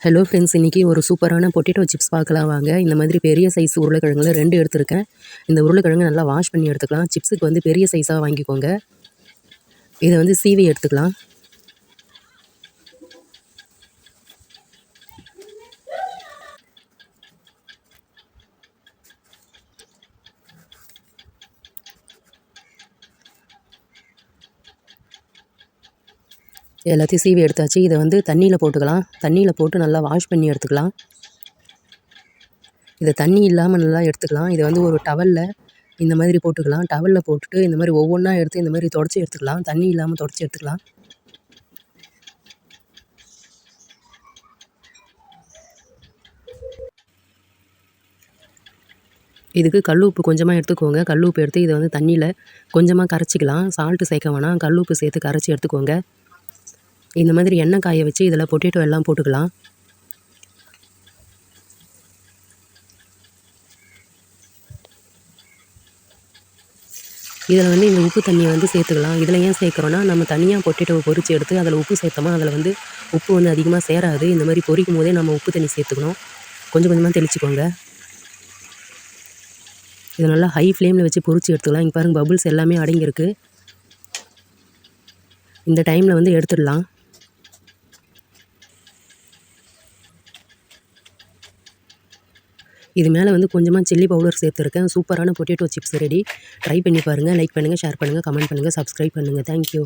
Hello friends, இன்றைக்கி ஒரு சூப்பரான பொட்டேட்டோ சிப்ஸ் பார்க்கலாம் வாங்க. இந்த மாதிரி பெரிய சைஸ் உருளைக்கிழங்குல 2 எடுத்திருக்கேன். இந்த உருளைக்கிழங்கு நல்லா வாஷ் பண்ணி எடுத்துக்கலாம். சிப்ஸுக்கு வந்து பெரிய சைஸாக வாங்கிக்கோங்க. இதை வந்து சீவி எடுத்துக்கலாம். எல்லாத்தையும் சீவி எடுத்தாச்சு. இதை வந்து தண்ணியில் போட்டுக்கலாம். தண்ணியில் போட்டு நல்லா வாஷ் பண்ணி எடுத்துக்கலாம். இதை தண்ணி இல்லாமல் நல்லா எடுத்துக்கலாம். இதை வந்து ஒரு டவலில் இந்த மாதிரி போட்டுக்கலாம். டவலில் போட்டுட்டு இந்த மாதிரி ஒவ்வொன்றா எடுத்து இந்த மாதிரி தொடச்சி எடுத்துக்கலாம். தண்ணி இல்லாமல் தொடச்சி எடுத்துக்கலாம். இதுக்கு கல் உப்பு கொஞ்சமாக எடுத்துக்கோங்க. கல் உப்பு எடுத்து இதை வந்து தண்ணியில் கொஞ்சமாக கரைச்சிக்கலாம். சால்ட்டு சேர்க்க வேணாம், கல் உப்பு சேர்த்து கரைச்சி எடுத்துக்கோங்க. இந்த மாதிரி எண்ணெய் காய வச்சு இதில் பொட்டேட்டோ எல்லாம் போட்டுக்கலாம். இதில் வந்து இந்த உப்பு தண்ணியை வந்து சேர்த்துக்கலாம். இதில் ஏன் சேர்க்குறோன்னா, நம்ம தனியாக பொட்டேட்டோவை பொரித்து எடுத்து அதில் உப்பு சேர்த்தோமா அதில் வந்து உப்பு வந்து அதிகமாக சேராது. இந்த மாதிரி பொரிக்கும் போதே நம்ம உப்பு தண்ணி சேர்த்துக்கணும். கொஞ்சம் கொஞ்சமாக தெளிச்சுக்கோங்க. இதை நல்லா ஹை ஃப்ளேமில் வச்சு பொரித்து எடுத்துக்கலாம். இங்கே பாருங்கள், பபுள்ஸ் எல்லாமே அடங்கியிருக்கு. இந்த டைமில் வந்து எடுத்துடலாம். இது மேலே வந்து கொஞ்சமாக சில்லி பவுடர் சேர்த்துருக்கேன். சூப்பரான பொட்டேட்டோ சிப்ஸ் ரெடி. ட்ரை பண்ணி பாருங்கள். லைக் பண்ணுங்கள், ஷேர் பண்ணுங்கள், கமெண்ட் பண்ணுங்கள், சப்ஸ்கிரைப் பண்ணுங்கள். தேங்க்யூ.